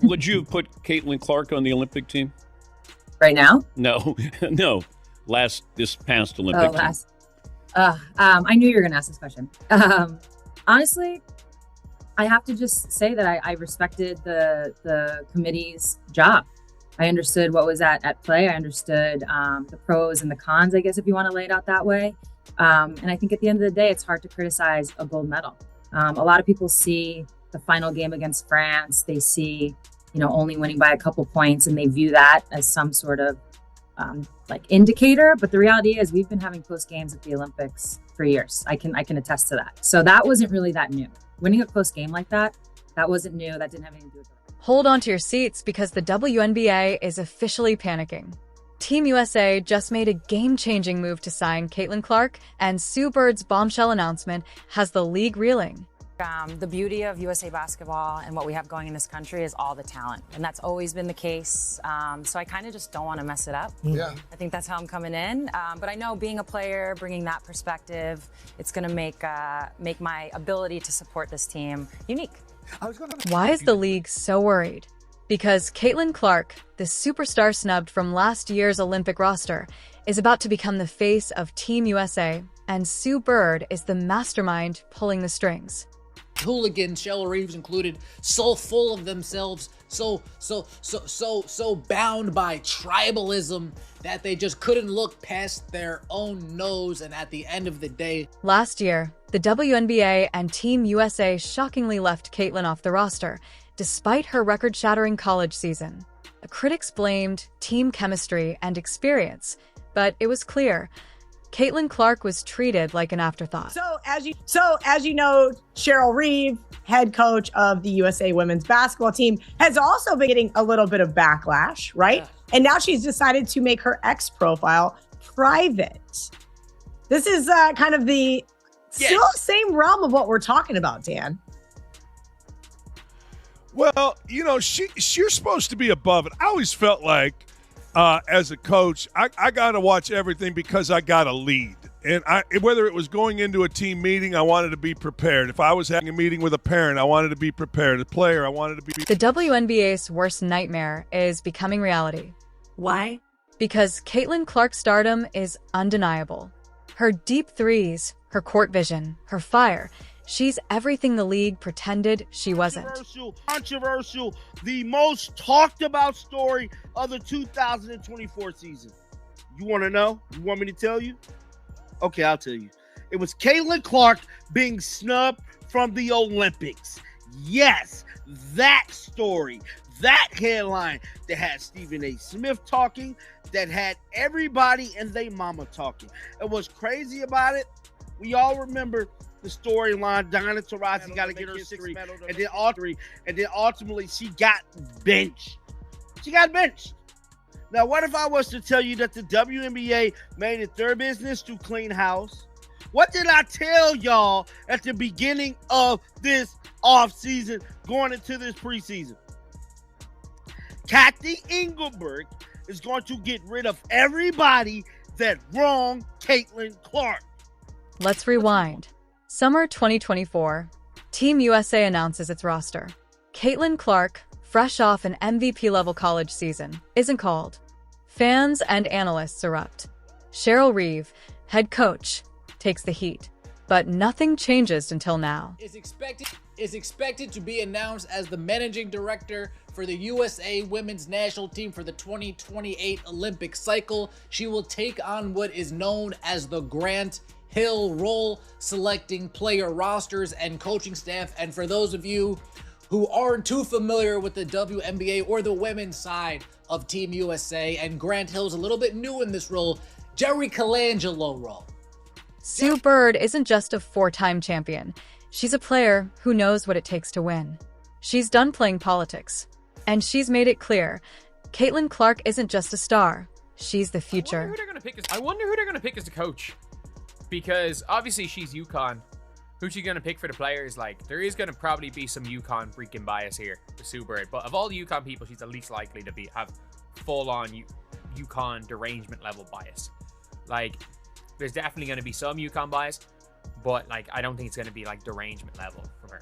Would you have put Caitlin Clark on the Olympic team? Right now? No, no. This past Olympic team. I knew you were going to ask this question. Honestly, I have to just say that I respected the committee's job. I understood what was at play. I understood the pros and the cons, I guess, if you want to lay it out that way. And I think at the end of the day, it's hard to criticize a gold medal. A lot of people see the final game against France. They see, only winning by a couple points, and they view that as some sort of indicator. But the reality is we've been having close games at the Olympics for years. I can attest to that. So that wasn't really that new. Winning a close game like that wasn't new. That didn't have anything to do with it. Hold on to your seats because the WNBA is officially panicking. Team USA just made a game-changing move to sign Caitlin Clark, and Sue Bird's bombshell announcement has the league reeling. The beauty of USA basketball and what we have going in this country is all the talent, and that's always been the case. So I kind of just don't want to mess it up. Yeah. I think that's how I'm coming in. But I know being a player, bringing that perspective, it's going to make my ability to support this team unique. Why is the league so worried? Because Caitlin Clark, the superstar snubbed from last year's Olympic roster, is about to become the face of Team USA, and Sue Bird is the mastermind pulling the strings. Hooligans, Cheryl Reeves included, so full of themselves, so bound by tribalism that they just couldn't look past their own nose. And at the end of the day, last year, the WNBA and Team USA shockingly left Caitlin off the roster, despite her record-shattering college season. Critics blamed team chemistry and experience, but it was clear Caitlin Clark was treated like an afterthought. So as you know, Cheryl Reeve, head coach of the USA women's basketball team, has also been getting a little bit of backlash, right? Yeah. And now she's decided to make her X profile private. This is kind of the still same realm of what we're talking about, Dan. Well, you're supposed to be above it. I always felt like as a coach, I got to watch everything because I got to lead. And whether it was going into a team meeting, I wanted to be prepared. If I was having a meeting with a parent, I wanted to be prepared. A player, I wanted to be. The WNBA's worst nightmare is becoming reality. Why? Because Caitlin Clark's stardom is undeniable. Her deep threes, her court vision, her fire. She's everything the league pretended she wasn't. Controversial, the most talked about story of the 2024 season. You want to know? You want me to tell you? Okay, I'll tell you. It was Caitlin Clark being snubbed from the Olympics. Yes, that story, that headline that had Stephen A. Smith talking, that had everybody and their mama talking. And what's crazy about it, we all remember the storyline. Diana Taurasi got to get her sixth medal, and then ultimately she got benched. She got benched. Now, what if I was to tell you that the WNBA made it their business to clean house? What did I tell y'all at the beginning of this offseason going into this preseason? Kathy Engelberg is going to get rid of everybody that wronged Caitlin Clark. Let's rewind. Summer 2024, Team USA announces its roster. Caitlin Clark, fresh off an MVP-level college season, isn't called. Fans and analysts erupt. Cheryl Reeve, head coach, takes the heat. But nothing changes until now. Is expected to be announced as the managing director for the USA women's national team for the 2028 Olympic cycle. She will take on what is known as the Grant Hill role, selecting player rosters and coaching staff. And for those of you who aren't too familiar with the WNBA or the women's side of Team USA, and Grant Hill's a little bit new in this role, Jerry Colangelo role. Sue Bird isn't just a four-time champion. She's a player who knows what it takes to win. She's done playing politics, and she's made it clear Caitlin Clark isn't just a star. She's the future. I wonder who they're going to pick as the coach. Because obviously she's UConn. Who's she going to pick for the players? Like, there is going to probably be some UConn freaking bias here with Sue Bird. But of all the UConn people, she's the least likely to have full-on UConn derangement level bias. Like, there's definitely going to be some UConn bias. But, like, I don't think it's going to be, like, derangement level from her.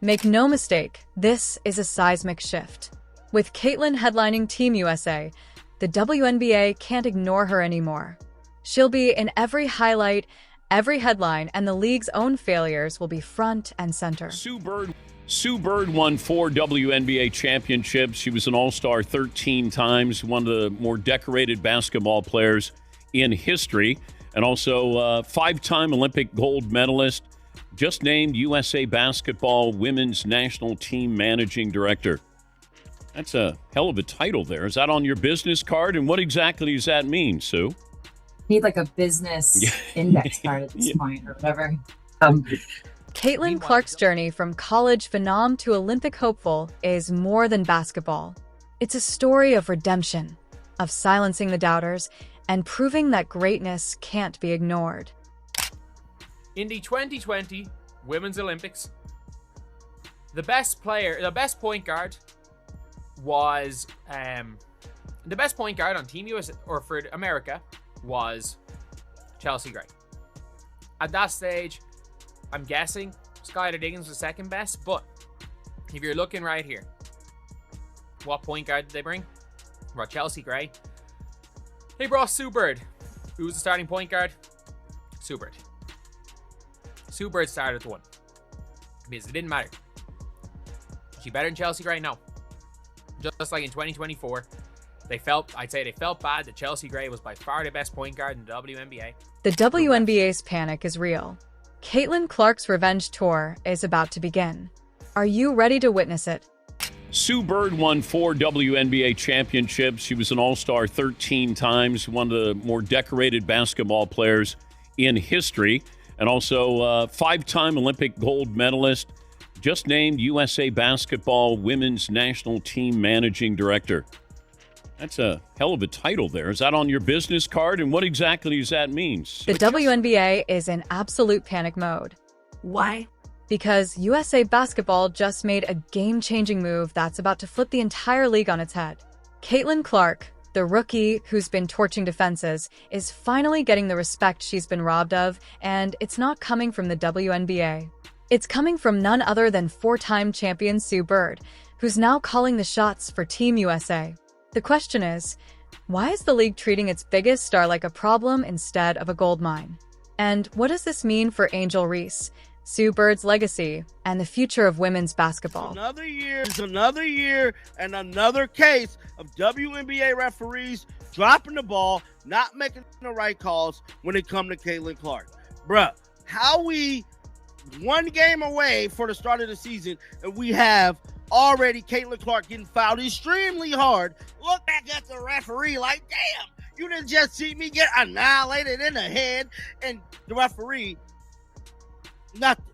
Make no mistake, this is a seismic shift. With Caitlin headlining Team USA, the WNBA can't ignore her anymore. She'll be in every highlight, every headline, and the league's own failures will be front and center. Sue Bird won 4 WNBA championships. She was an All-Star 13 times, one of the more decorated basketball players in history, and also 5-time Olympic gold medalist. Just named USA Basketball Women's National Team Managing Director. That's a hell of a title there. Is that on your business card? And what exactly does that mean, Sue? Need like a business index card at this point or whatever. Caitlin Clark's journey from college phenom to Olympic hopeful is more than basketball. It's a story of redemption, of silencing the doubters, and proving that greatness can't be ignored. In the 2020 Women's Olympics, the best point guard was the best point guard on Team USA or for America was Chelsea Gray. At that stage, I'm guessing Skylar Diggins was second best, but if you're looking right here, what point guard did they bring? They brought Chelsea Gray. They brought Sue Bird. Who was the starting point guard? Sue Bird. Sue Bird started at the 1 because it didn't matter. Was she better than Chelsea Gray? No. Just like in 2024, I'd say they felt bad that Chelsea Gray was by far the best point guard in the WNBA. The WNBA's panic is real. Caitlin Clark's revenge tour is about to begin. Are you ready to witness it? Sue Bird won 4 WNBA championships. She was an All-Star 13 times, one of the more decorated basketball players in history, and also 5-time Olympic gold medalist. Just named USA Basketball Women's National Team Managing Director. That's a hell of a title there. Is that on your business card? And what exactly does that mean? The WNBA is in absolute panic mode. Why? Because USA Basketball just made a game-changing move that's about to flip the entire league on its head. Caitlin Clark, the rookie who's been torching defenses, is finally getting the respect she's been robbed of, and it's not coming from the WNBA. It's coming from none other than 4-time champion Sue Bird, who's now calling the shots for Team USA. The question is, why is the league treating its biggest star like a problem instead of a goldmine? And what does this mean for Angel Reese, Sue Bird's legacy, and the future of women's basketball? Another year, and another case of WNBA referees dropping the ball, not making the right calls when it comes to Caitlin Clark. Bruh, how we one game away for the start of the season, and we have already Caitlin Clark getting fouled extremely hard. Look back at the referee like, damn, you didn't just see me get annihilated in the head, and the referee, nothing.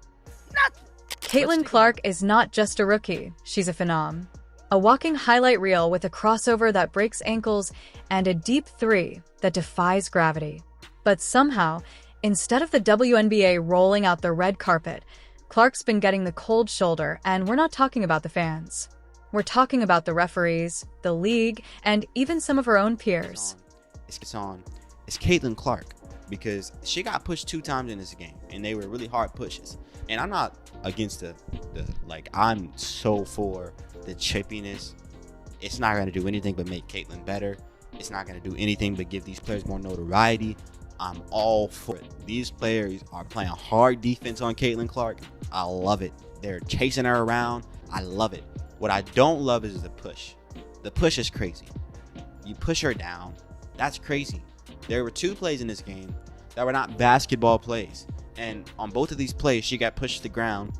Caitlin Clark is not just a rookie, she's a phenom. A walking highlight reel with a crossover that breaks ankles and a deep 3 that defies gravity. But somehow, instead of the WNBA rolling out the red carpet, Clark's been getting the cold shoulder, and we're not talking about the fans. We're talking about the referees, the league, and even some of her own peers. It's Caitlin Clark, because she got pushed 2 times in this game, and they were really hard pushes. And I'm not against I'm so for the chippiness. It's not going to do anything but make Caitlin better. It's not going to do anything but give these players more notoriety. I'm all for it. These players are playing hard defense on Caitlin Clark. I love it. They're chasing her around. I love it. What I don't love is the push. The push is crazy. You push her down. That's crazy. There were 2 plays in this game that were not basketball plays. And on both of these plays, she got pushed to the ground.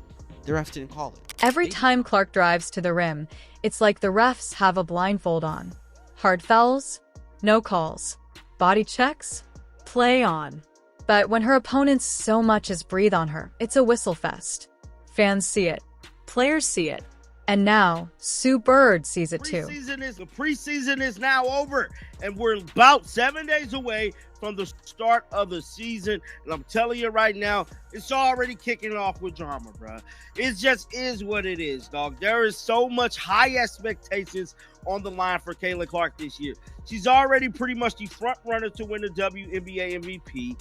The ref didn't call it. Every time Clark drives to the rim, it's like the refs have a blindfold on. Hard fouls, no calls. Body checks, play on. But when her opponents so much as breathe on her, it's a whistle fest. Fans see it. Players see it. And now, Sue Bird sees it too. The preseason is now over, and we're about 7 days away from the start of the season. And I'm telling you right now, it's already kicking off with drama, bro. It just is what it is, dog. There is so much high expectations on the line for Caitlin Clark this year. She's already pretty much the front runner to win the WNBA MVP.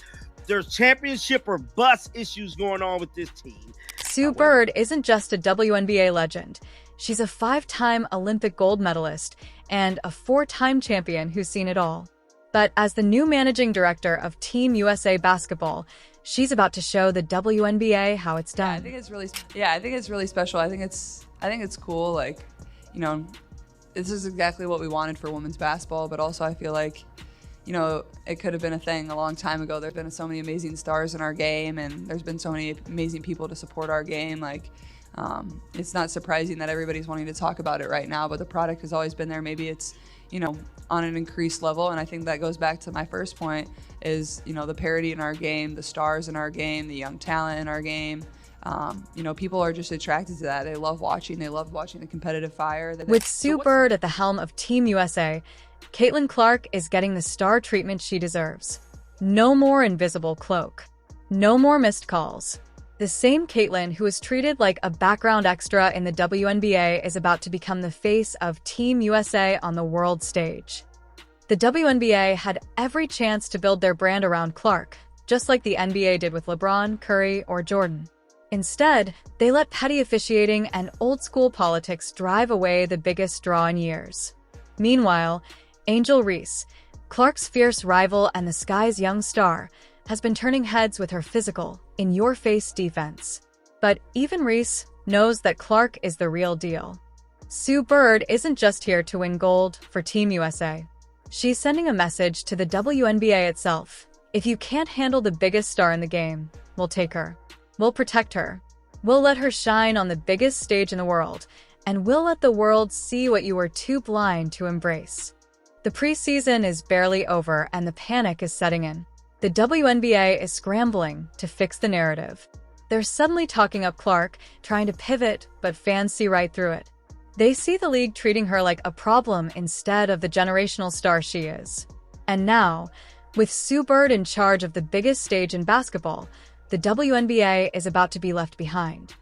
There's championship or bust issues going on with this team. Sue Bird isn't just a WNBA legend. She's a 5-time Olympic gold medalist and a 4-time champion who's seen it all. But as the new managing director of Team USA Basketball, she's about to show the WNBA how it's done. Yeah, I think it's really special. I think it's cool. Like, you know, this is exactly what we wanted for women's basketball, but also I feel like, you know, it could have been a thing a long time ago. There've been so many amazing stars in our game, and there's been so many amazing people to support our game. Like, it's not surprising that everybody's wanting to talk about it right now, but the product has always been there. Maybe it's, you know, on an increased level, and I think that goes back to my first point is, you know, the parity in our game, the stars in our game, the young talent in our game. You know, people are just attracted to that. They love watching the competitive fire. With Sue Bird at the helm of Team USA, Caitlin Clark is getting the star treatment she deserves. No more invisible cloak. No more missed calls. The same Caitlin who was treated like a background extra in the WNBA is about to become the face of Team USA on the world stage. The WNBA had every chance to build their brand around Clark, just like the NBA did with LeBron, Curry, or Jordan. Instead, they let petty officiating and old-school politics drive away the biggest draw in years. Meanwhile, Angel Reese, Clark's fierce rival and the Sky's young star, has been turning heads with her physical, in-your-face defense. But even Reese knows that Clark is the real deal. Sue Bird isn't just here to win gold for Team USA. She's sending a message to the WNBA itself. If you can't handle the biggest star in the game, we'll take her. We'll protect her. We'll let her shine on the biggest stage in the world, and we'll let the world see what you were too blind to embrace. The preseason is barely over, and the panic is setting in. The WNBA is scrambling to fix the narrative. They're suddenly talking up Clark, trying to pivot, but fans see right through it. They see the league treating her like a problem instead of the generational star she is. And now, with Sue Bird in charge of the biggest stage in basketball, the WNBA is about to be left behind.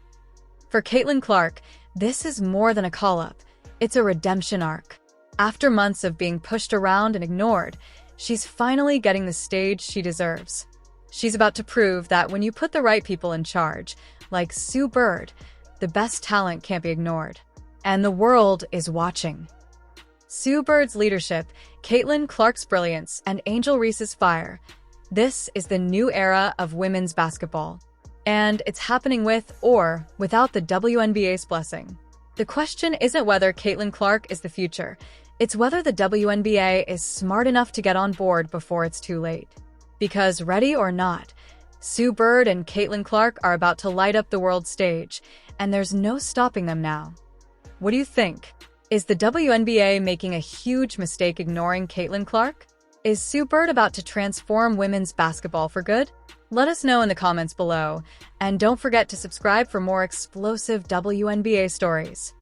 For Caitlin Clark, this is more than a call-up. It's a redemption arc. After months of being pushed around and ignored, she's finally getting the stage she deserves. She's about to prove that when you put the right people in charge, like Sue Bird, the best talent can't be ignored. And the world is watching. Sue Bird's leadership, Caitlin Clark's brilliance, and Angel Reese's fire. This is the new era of women's basketball. And it's happening with or without the WNBA's blessing. The question isn't whether Caitlin Clark is the future. It's whether the WNBA is smart enough to get on board before it's too late. Because ready or not, Sue Bird and Caitlin Clark are about to light up the world stage, and there's no stopping them now. What do you think? Is the WNBA making a huge mistake ignoring Caitlin Clark? Is Sue Bird about to transform women's basketball for good? Let us know in the comments below, and don't forget to subscribe for more explosive WNBA stories.